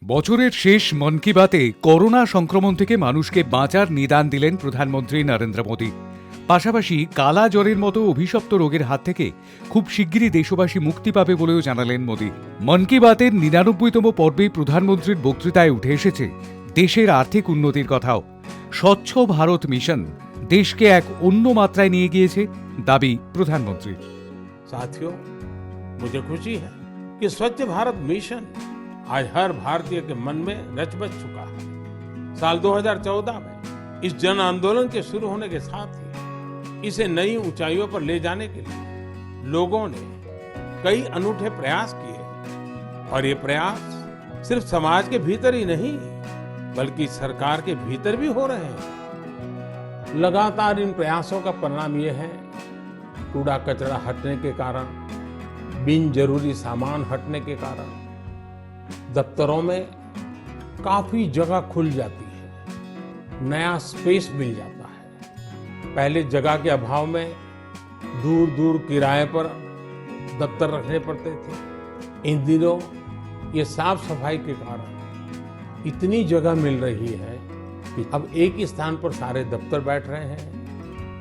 বছরের শেষ মন কি বাতে করোনা সংক্রমণ থেকে মানুষকে বাঁচার নিদান দিলেন প্রধানমন্ত্রী নরেন্দ্র মোদী। পাশাপাশি কালা জ্বরের মতো অভিশপ্ত রোগের হাত থেকে খুব শিগগিরই দেশবাসী মুক্তি পাবে বলেও জানালেন মোদী। মন কি বাতের ৯৯তম পর্বে প্রধানমন্ত্রীর বক্তৃতায় উঠে এসেছে দেশের আর্থিক উন্নতির কথাও। স্বচ্ছ ভারত মিশন দেশকে এক অন্য মাত্রায় নিয়ে গিয়েছে দাবি প্রধানমন্ত্রীর। साथियों, मुझे खुशी है कि स्वच्छ भारत मिशन आज हर भारतीय के मन में रच बस चुका है। साल 2014 में इस जन आंदोलन के शुरू होने के साथ ही इसे नई ऊंचाइयों पर ले जाने के लिए लोगों ने कई अनूठे प्रयास किए और ये प्रयास सिर्फ समाज के भीतर ही नहीं बल्कि सरकार के भीतर भी हो रहे हैं। लगातार इन प्रयासों का परिणाम ये है, कूड़ा कचरा हटने के कारण, बिन जरूरी सामान हटने के कारण दफ्तरों में काफी जगह खुल जाती है, नया स्पेस मिल जाता है। पहले जगह के अभाव में दूर दूर किराए पर दफ्तर रखने पड़ते थे। इन दिनों ये साफ सफाई के कारण इतनी जगह मिल रही है कि अब एक ही स्थान पर सारे दफ्तर बैठ रहे हैं।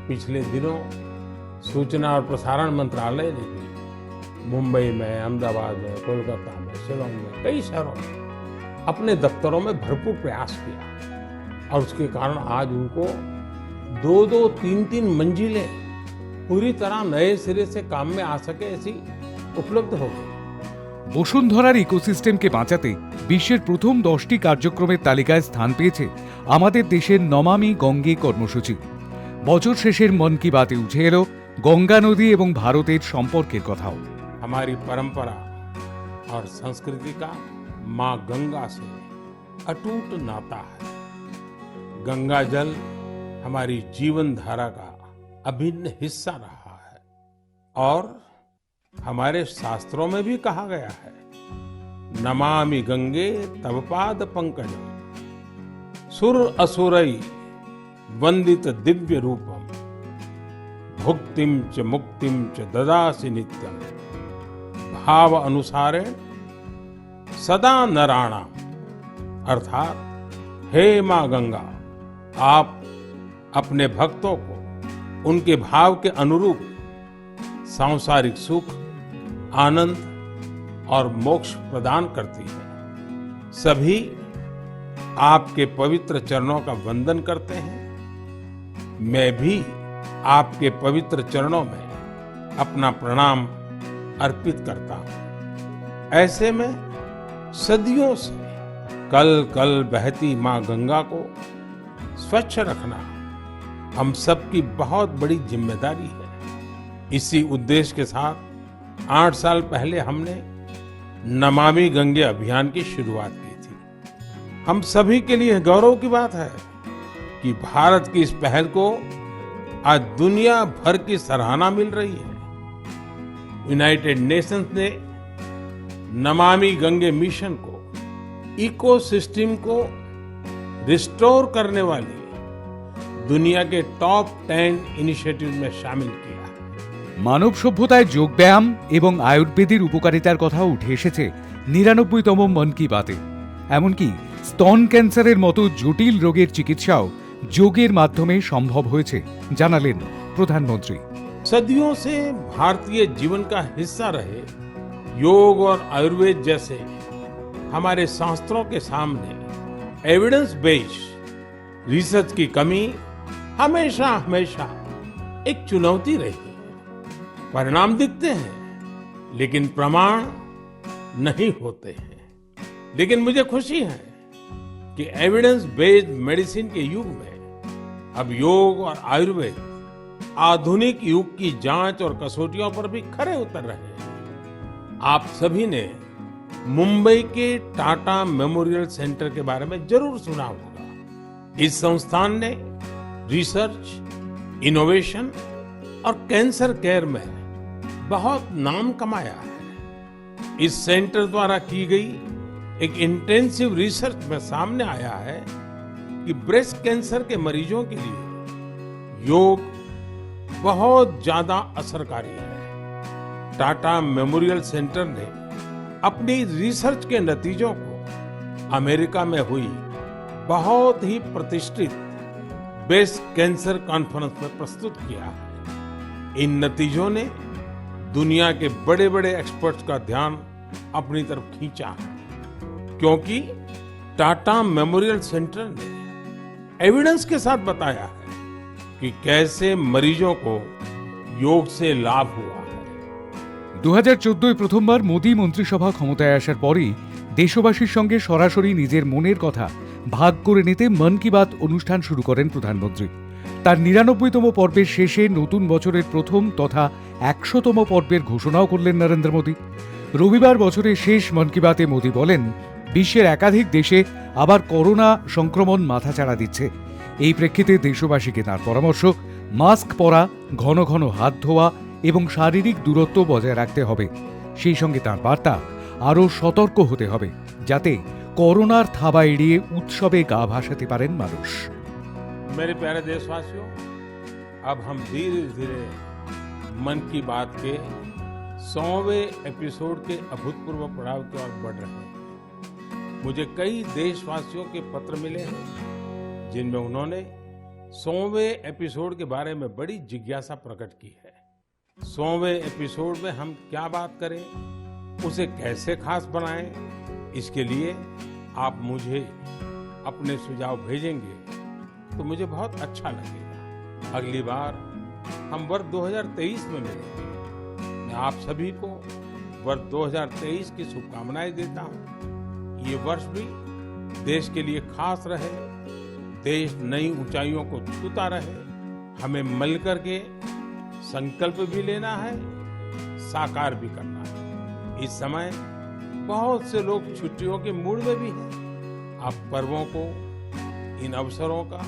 पिछले दिनों सूचना और प्रसारण मंत्रालय ने भी मुंबई में, अहमदाबाद में, कोलकाता में, शिलोंग में, कई शहरों में अपने दफ्तरों में भरपूर प्रयास किया और उसके कारण आज उनको 2-2, 3-3 मंजिलें पूरी तरह नए सिरे से काम में आ सके ऐसी उपलब्ध हो गई। বসুন্ধরার ইকোসিস্টেমকে বাঁচাতে বিশ্বের প্রথম 10টি কার্যক্রমের তালিকায় স্থান পেয়েছে আমাদের দেশের নমামি গঙ্গে কর্মসূচি। বছর শেষের মন কি বাতে উঠে এলো গঙ্গা নদী এবং ভারতের সম্পর্কের কথাও। हमारी परंपरा और संस्कृति का मां गंगा से अटूट नाता है। गंगा जल हमारी जीवन धारा का अभिन्न हिस्सा रहा है और हमारे शास्त्रों में भी कहा गया है, नमामि गंगे तव पाद पंकजम सुर असुरई वंदित दिव्य रूपम भुक्तिम च मुक्तिम च ददासि नित्यम भाव अनुसारे सदा नराणाम। अर्थात हे मां गंगा, आप अपने भक्तों को उनके भाव के अनुरूप सांसारिक सुख, आनंद और मोक्ष प्रदान करती है। सभी आपके पवित्र चरणों का वंदन करते हैं। मैं भी आपके पवित्र चरणों में अपना प्रणाम अर्पित करता हूं। ऐसे में सदियों से कल कल बहती मां गंगा को स्वच्छ रखना हम सबकी बहुत बड़ी जिम्मेदारी है। इसी उद्देश्य के साथ 8 साल पहले हमने नमामि गंगे अभियान की शुरुआत की थी। हम सभी के लिए गौरव की बात है कि भारत की इस पहल को आज दुनिया भर की सराहना मिल रही है। यूनाइटेड नेशंस ने नमामि गंगे मिशन को इकोसिस्टम को रिस्टोर करने वाली दुनिया के टॉप 10 इनिशिएटिव में शामिल किया। মানব সভ্যতায় যোগব্যায়াম এবং আয়ুর্বেদের উপকারিতার কথাও উঠে এসেছে ৯৯তম মন কি বাতে। এমনকি স্তন ক্যান্সারের মতো জটিল রোগের চিকিৎসাও যোগের মাধ্যমে সম্ভব হয়েছে জানালেন প্রধানমন্ত্রী। सदियों से भारतीय जीवन का हिस्सा रहे योग और आयुर्वेद जैसे हमारे शास्त्रों के सामने एविडेंस बेस्ड रिसर्च की कमी हमेशा हमेशा एक चुनौती रही। परिणाम दिखते हैं लेकिन प्रमाण नहीं होते हैं। लेकिन मुझे खुशी है कि एविडेंस बेस्ड मेडिसिन के युग में अब योग और आयुर्वेद आधुनिक युग की जांच और कसौटियों पर भी खरे उतर रहे हैं। आप सभी ने मुंबई के टाटा मेमोरियल सेंटर के बारे में जरूर सुना होगा। इस संस्थान ने रिसर्च, इनोवेशन और कैंसर केयर में बहुत नाम कमाया है। इस सेंटर द्वारा की गई एक इंटेंसिव रिसर्च में सामने आया है कि ब्रेस्ट कैंसर के मरीजों के लिए योग बहुत ज्यादा असरकारी है। टाटा मेमोरियल सेंटर ने अपनी रिसर्च के नतीजों को अमेरिका में हुई बहुत ही प्रतिष्ठित बेस्ट कैंसर कॉन्फ्रेंस में प्रस्तुत किया है। इन नतीजों ने दुनिया के बड़े बड़े एक्सपर्ट्स का ध्यान अपनी तरफ खींचा है, क्योंकि टाटा मेमोरियल सेंटर ने एविडेंस के साथ बताया है कि कैसे मरीजों को योग से लाभ हुआ है। 2014 প্রথমবার মোদী মন্ত্রিসভা ক্ষমতায় আসার পরই দেশবাসীর সঙ্গে সরাসরি নিজের মনের কথা ভাগ করে নিতে মন কি বাত অনুষ্ঠান শুরু করেন প্রধানমন্ত্রী। তার 99তম পর্বের শেষে নতুন বছরের প্রথম তথা 100তম পর্বের ঘোষণাও করলেন নরেন্দ্র মোদী। রবিবার বছরের শেষ মন কি বাতে মোদী বলেন, বিশ্বের একাধিক দেশে আবার করোনা সংক্রমণ মাথাচাড়া দিচ্ছে। এই প্রেক্ষিতে দেশবাসীকে তার পরামর্শ, মাস্ক পরা, ঘন ঘন হাত ধোয়া এবং শারীরিক দূরত্ব বজায় রাখতে হবে। সেই সঙ্গে তার বার্তা, আরও সতর্ক হতে হবে যাতে করোনার থাবা এড়িয়ে উৎসবে গা ভাসাতে পারেন মানুষ। मेरे प्यारे देशवासियों, अब हम धीरे धीरे मन की बात के 100वें एपिसोड के अभूतपूर्व पड़ाव की ओर बढ़ रहे हैं। मुझे कई देशवासियों के पत्र मिले हैं जिनमें उन्होंने 100वें एपिसोड के बारे में बड़ी जिज्ञासा प्रकट की है। 100वें एपिसोड में हम क्या बात करें, उसे कैसे खास बनाएं, इसके लिए आप मुझे अपने सुझाव भेजेंगे तो मुझे बहुत अच्छा लगेगा। अगली बार हम वर्ष 2023 में मिलेंगे। मैं आप सभी को वर्ष 2023 की शुभकामनाएं देता हूं। ये वर्ष भी देश के लिए खास रहे, देश नई ऊंचाइयों को छूता रहे। हमें मिलकर के संकल्प भी लेना है, साकार भी करना है। इस समय बहुत से लोग छुट्टियों के मूड में भी हैं। आप पर्वों को, इन अवसरों का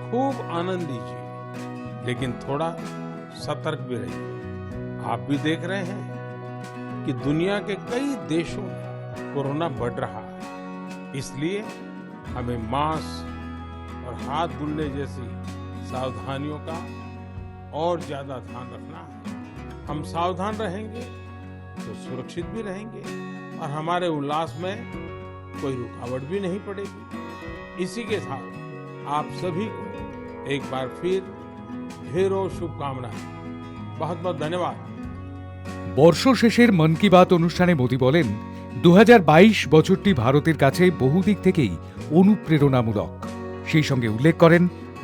खूब आनंद लीजिए, लेकिन थोड़ा सतर्क भी रहिए। आप भी देख रहे हैं कि दुनिया के कई देशों में कोरोना बढ़ रहा है, इसलिए हमें मास्क और हाथ धुलने जैसी सावधानियों का और ज्यादा ध्यान रखना है। हम सावधान रहेंगे तो सुरक्षित भी रहेंगे और हमारे उल्लास में कोई रुकावट भी नहीं पड़ेगी। इसी के साथ आप सभी को एक बार फिर ढेरों शुभकामनाएं। बहुत बहुत धन्यवाद। বর্ষ শেষের মন কি বাত অনুষ্ঠানে মোদী বলেন, 2022 বছরটি ভারতের কাছে বহুদিক থেকেই অনুপ্রেরণামূলক। সেই সঙ্গে উল্লেখ করেন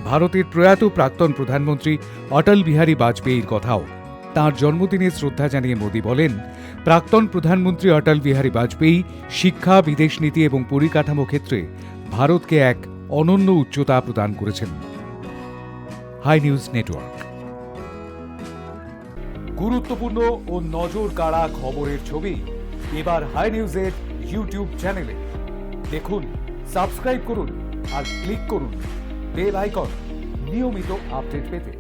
ভারতের প্রয়াত প্রাক্তন প্রধানমন্ত্রী অটল বিহারী বাজপেয়ীর কথাও। তাঁর জন্মদিনে শ্রদ্ধা জানিয়ে মোদী বলেন, প্রাক্তন প্রধানমন্ত্রী অটল বিহারী বাজপেয়ী শিক্ষা, বিদেশ নীতি এবং পরিকাঠামো ক্ষেত্রে ভারতকে এক অনন্য উচ্চতা প্রদান করেছেন। High News Network. গুরুত্বপূর্ণ ও নজর কাড়া খবরের ছবি এবার হাই নিউজের ইউটিউব চ্যানেলে দেখুন। সাবস্ক্রাইব করুন আর ক্লিক করুন বেল আইকন নিয়মিত আপডেট পেতে।